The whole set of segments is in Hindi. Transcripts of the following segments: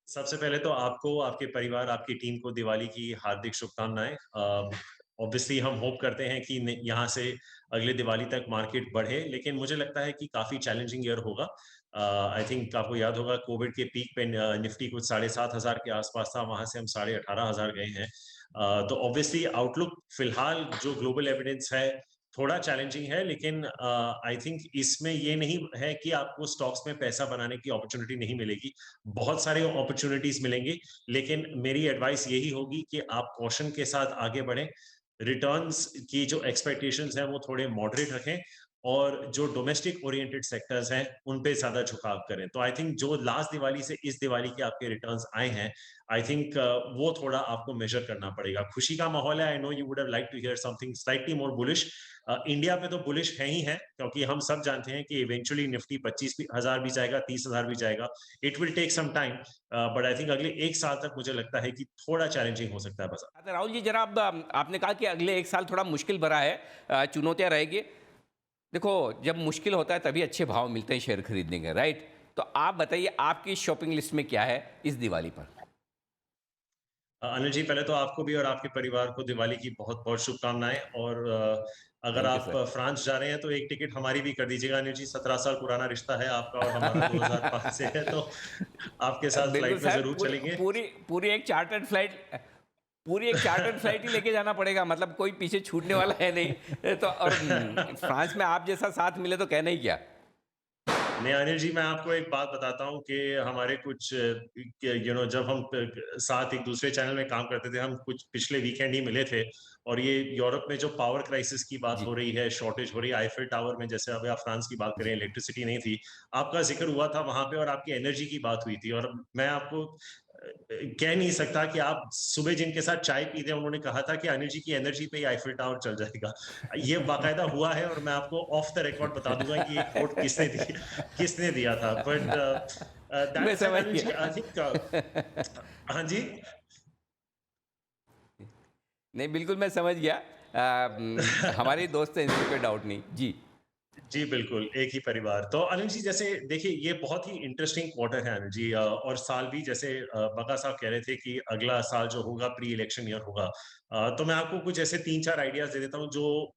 सबसे पहले तो आपको, आपके परिवार, आपकी टीम को दिवाली की हार्दिक शुभकामनाएँ। ऑब्वियसली हम होप करते हैं कि न यहाँ से अगले दिवाली तक मार्केट बढ़े, लेकिन मुझे लगता है कि काफ़ी चैलेंजिंग ईयर होगा। आई थिंक आपको याद होगा कोविड के पीक पे निफ्टी कुछ 7,500 के आसपास था, वहाँ से हम 18,500 गए हैं। तो ऑब्वियसली आउटलुक फिलहाल जो ग्लोबल एविडेंस है, थोड़ा चैलेंजिंग है, लेकिन आई थिंक इसमें ये नहीं है कि आपको स्टॉक्स में पैसा बनाने की अपॉर्चुनिटी नहीं मिलेगी। बहुत सारे अपॉर्चुनिटीज मिलेंगी, लेकिन मेरी एडवाइस यही होगी कि आप कॉशन के साथ आगे बढ़ें। रिटर्न्स की जो एक्सपेक्टेशंस हैं वो थोड़े मॉडरेट रखें, और जो डोमेस्टिक ओरिएंटेड सेक्टर्स हैं उन पे ज्यादा झुकाव करें। तो आई थिंक जो लास्ट दिवाली से इस दिवाली के आपके रिटर्न्स आए हैं, आई थिंक वो थोड़ा आपको मेजर करना पड़ेगा। खुशी का माहौल है। I know you would have like to hear something slightly more bullish. India पे तो बुलिश है ही है, क्योंकि हम सब जानते हैं कि इवेंचुअली निफ्टी 25,000 भी जाएगा, 30,000 भी जाएगा। It will take some time, but I think अगले एक साल तक मुझे लगता है कि थोड़ा चैलेंजिंग हो सकता है बाजार। अच्छा राहुल जी, जरा आपने कहा कि अगले एक साल थोड़ा मुश्किल भरा है, चुनौतियां रहेगी। देखो, जब मुश्किल होता है तभी अच्छे भाव मिलते हैं शेयर खरीदने के, राइट? तो आप बताइए आपकी शॉपिंग लिस्ट में क्या है इस दिवाली पर? अनिल जी, पहले तो आपको भी और आपके परिवार को दिवाली की बहुत बहुत शुभकामनाएं। और अगर थैंक यू आप सर। फ्रांस जा रहे हैं तो एक टिकट हमारी भी कर दीजिएगा। अनिल जी, 17 साल पुराना रिश्ता है आपका और हमारा, 2005 से है, तो आपके साथ बिल्कुल फ्लाइट में सर, जरूर पूरी चलेंगे। पूरी पूरी एक चार्टर्ड फ्लाइट, पूरी एक चार्टर्ड फ्लाइट ही लेके जाना पड़ेगा, मतलब कोई पीछे छूटने वाला है नहीं तो। और फ्रांस में आप जैसा साथ मिले तो कहना ही क्या। नहीं अनिल जी, मैं आपको एक बात बताता हूँ कि हमारे कुछ जब हम साथ एक दूसरे चैनल में काम करते थे, हम कुछ पिछले वीकेंड ही मिले थे। और ये यूरोप में जो पावर क्राइसिस की बात जी। हो रही है, शॉर्टेज हो रही है आईफिल टावर में, जैसे अभी आप फ्रांस की बात करें, जी। इलेक्ट्रिसिटी नहीं थी। आपका जिक्र हुआ था वहां पे और आपकी एनर्जी की बात हुई थी, और मैं आपको कह नहीं सकता कि आप सुबह जिनके साथ चाय पीते हैं उन्होंने कहा था कि अनिल जी की एनर्जी पे ही आईफिल टावर चल जाएगा। ये बाकायदा हुआ है, और मैं आपको ऑफ द रिकॉर्ड बता दूंगा कि ये कोट किसने दिया था। बट दैट मैं सेड समझ अनिल जी, आई थिंक गया। हाँ जी। नहीं, बिल्कुल मैं समझ गया। हमारे ही दोस्त हैं, इसमें कोई डाउट नहीं जी। जी बिल्कुल, एक ही परिवार। तो अनिल जी, जैसे देखिए, ये बहुत ही इंटरेस्टिंग क्वार्टर है अनिल जी, और साल भी, जैसे बगा साहब कह रहे थे कि अगला साल जो होगा प्री इलेक्शन ईयर होगा। तो मैं आपको कुछ ऐसे 3-4 आइडियाज दे देता हूँ जो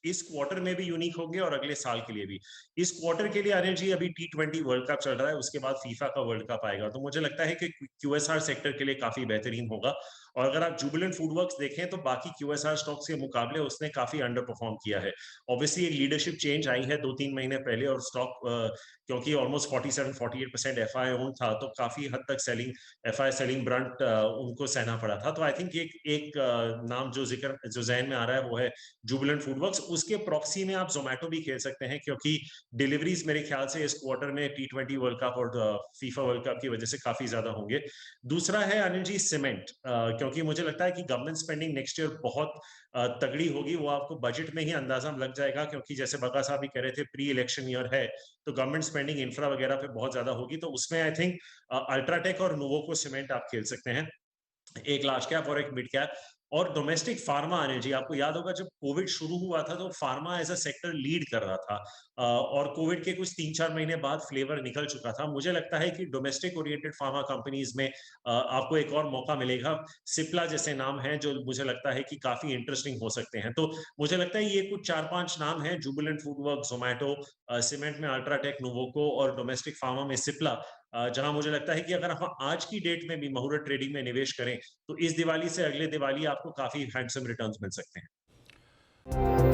इस क्वार्टर में भी यूनिक होंगे और अगले साल के लिए भी। इस क्वार्टर के लिए अनिल जी, अभी T20 वर्ल्ड कप चल रहा है, उसके बाद फीफा का वर्ल्ड कप आएगा, तो मुझे लगता है कि क्यूएसआर सेक्टर के लिए काफी बेहतरीन होगा। और अगर आप जुबिलेंट फूडवर्क्स देखें तो बाकी क्यूएसआर स्टॉक्स के मुकाबले उसने काफी अंडर परफॉर्म किया है। ऑब्वियसली एक लीडरशिप चेंज आई है 2-3 महीने पहले, और स्टॉक क्योंकि ऑलमोस्ट 47-48% एफआई ओन था, तो काफी हद तक सेलिंग, एफआई सेलिंग ब्रंट उनको सहना पड़ा था। तो आई थिंक एक एक नाम जो जिक्र जो जहन में आ रहा है वो है जुबिलेंट फूडवर्क्स। उसके प्रॉक्सी में आप जोमेटो भी खेल सकते हैं, क्योंकि डिलीवरीज मेरे ख्याल से इस क्वार्टर में T20 वर्ल्ड कप और फीफा वर्ल्ड कप की वजह से काफी ज्यादा होंगे। दूसरा है अनिल जी सीमेंट, क्योंकि मुझे लगता है कि गवर्नमेंट स्पेंडिंग नेक्स्ट ईयर बहुत तगड़ी होगी। वो आपको बजट में ही अंदाजा लग जाएगा, क्योंकि जैसे बगा साहब भी कह रहे थे प्री इलेक्शन ईयर है, तो गवर्नमेंट स्पेंडिंग इंफ्रा वगैरह पे बहुत ज्यादा होगी। तो उसमें आई थिंक अल्ट्राटेक और नोवोको सीमेंट आप खेल सकते हैं, एक लार्ज कैप और एक मिड कैप। और डोमेस्टिक फार्मा, अनिल जी, आपको याद होगा जब कोविड शुरू हुआ था तो pharma as a sector lead कर रहा था, और कोविड के कुछ 3-4 महीने बाद फ्लेवर निकल चुका था। मुझे लगता है कि डोमेस्टिक ओरिएंटेड फार्मा कंपनीज में आपको एक और मौका मिलेगा। सिप्ला जैसे नाम हैं जो मुझे लगता है कि काफी इंटरेस्टिंग हो सकते हैं। तो मुझे लगता है ये कुछ 4-5 नाम हैं, जुबिलेंट फूडवर्क, जोमेटो, सीमेंट में अल्ट्राटेक, नोवोको, और डोमेस्टिक फार्मा में सिप्ला, जहां मुझे लगता है कि अगर हम आज की डेट में भी मुहूर्त ट्रेडिंग में निवेश करें तो इस दिवाली से अगले दिवाली आपको काफी हैंडसम रिटर्न्स मिल सकते हैं।